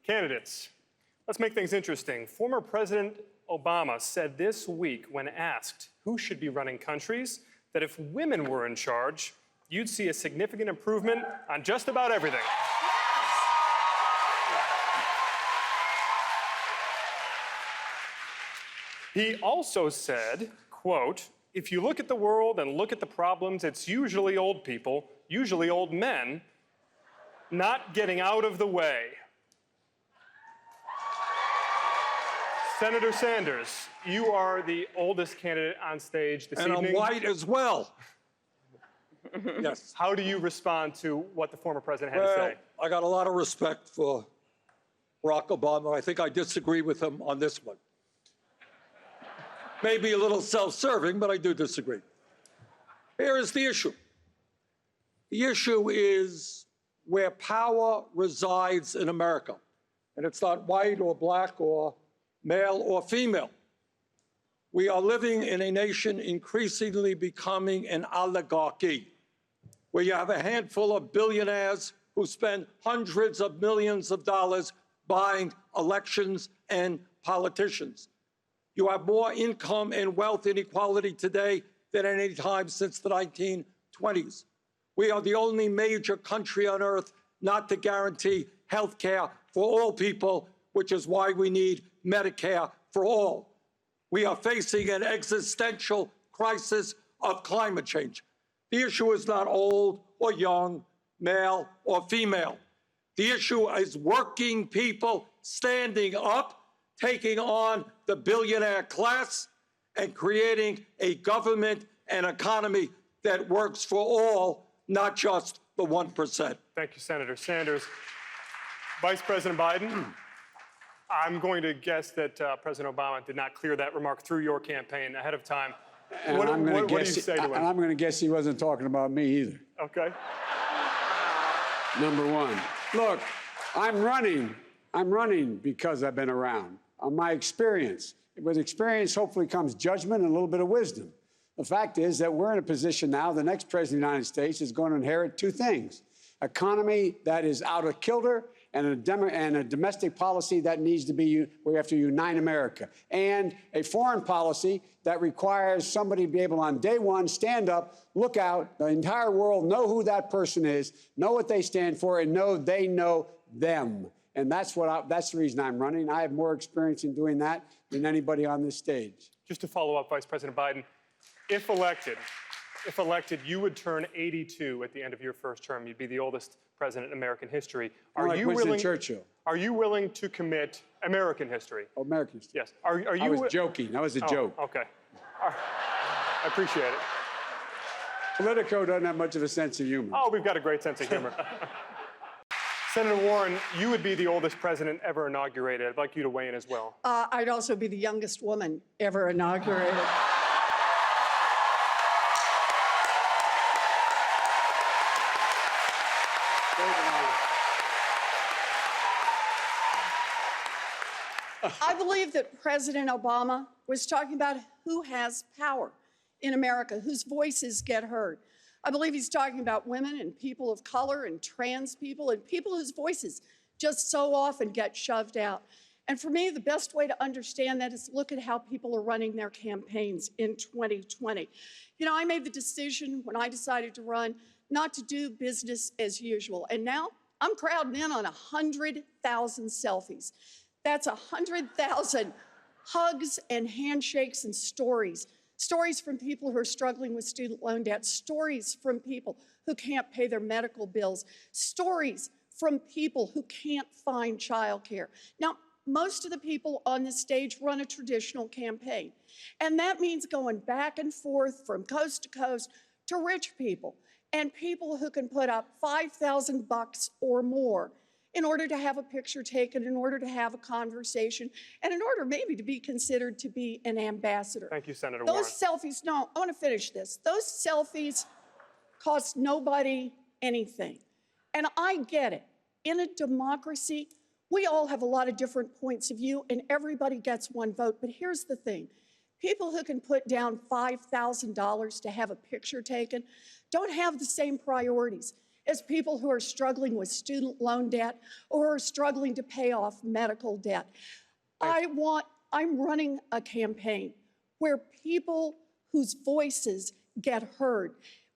Candidates, let's make things interesting. Former President Obama said this week when asked who should be running countries that if women were in charge, you'd see a significant improvement on just about everything. He also said, quote, "If you look at the world and look at the problems, it's usually old people, usually old men, not getting out of the way." Senator Sanders, you are the oldest candidate on stage this evening. And I'm white as well. Yes. How do you respond to what the former president had to say? I got a lot of respect for Barack Obama. I think I disagree with him on this one. Maybe a little self-serving, but I do disagree. Here is the issue. The issue is where power resides in America. And it's not white or black or male or female. We are living in a nation increasingly becoming an oligarchy, where you have a handful of billionaires who spend hundreds of millions of dollars buying elections and politicians. You have more income and wealth inequality today than at any time since the 1920s. We are the only major country on earth not to guarantee health care for all people, which is why we need Medicare for all. We are facing an existential crisis of climate change. The issue is not old or young, male or female. The issue is working people standing up, taking on the billionaire class, and creating a government and economy that works for all, not just the 1%. Thank you, Senator Sanders. Vice President Biden, I'm going to guess that President Obama did not clear that remark through your campaign ahead of time. What do you say to him? And I'm going to guess he wasn't talking about me either. Okay. Number one. Look, I'm running because I've been around. My experience. With experience, hopefully, comes judgment and a little bit of wisdom. The fact is that we're in a position now, the next president of the United States is going to inherit two things: economy that is out of kilter and a domestic policy that needs to be, we have to unite America, and a foreign policy that requires somebody to be able on day one, stand up, look out, the entire world know who that person is, know what they stand for, and know they know them. And that's the reason I'm running. I have more experience in doing that than anybody on this stage. Just to follow up, Vice President Biden, if elected, you would turn 82 at the end of your first term. You'd be the oldest president in American history. Are you willing? Churchill. Are you willing to commit American history? Oh, American history. Yes. Are you? I was joking. That was a joke. Okay. I appreciate it. Politico doesn't have much of a sense of humor. Oh, we've got a great sense of humor. Senator Warren, you would be the oldest president ever inaugurated. I'd like you to weigh in as well. I'd also be the youngest woman ever inaugurated. I believe that President Obama was talking about who has power in America, whose voices get heard. I believe he's talking about women and people of color and trans people and people whose voices just so often get shoved out. And for me, the best way to understand that is look at how people are running their campaigns in 2020. You know, I made the decision when I decided to run not to do business as usual. And now I'm crowding in on 100,000 selfies. That's 100,000 hugs and handshakes and stories. Stories from people who are struggling with student loan debt, stories from people who can't pay their medical bills, stories from people who can't find childcare. Now, most of the people on this stage run a traditional campaign, and that means going back and forth from coast to coast to rich people and people who can put up $5,000 or more in order to have a picture taken, in order to have a conversation, and in order maybe to be considered to be an ambassador. Thank you, Senator Warren. Those selfies, no, I want to finish this. Those selfies cost nobody anything. And I get it. In a democracy, we all have a lot of different points of view, and everybody gets one vote. But here's the thing. People who can put down $5,000 to have a picture taken don't have the same priorities as people who are struggling with student loan debt or are struggling to pay off medical debt. I'm running a campaign where people whose voices get heard.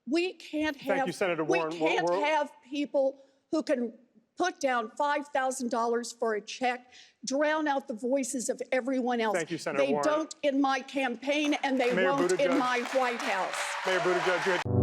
We can't have, Thank you, Senator Warren. We can't have people who can put down $5,000 for a check, drown out the voices of everyone else. Thank you, Senator They Warren. don't in my campaign, and they Mayor won't in Buttigieg. my White House. Mayor Buttigieg, you had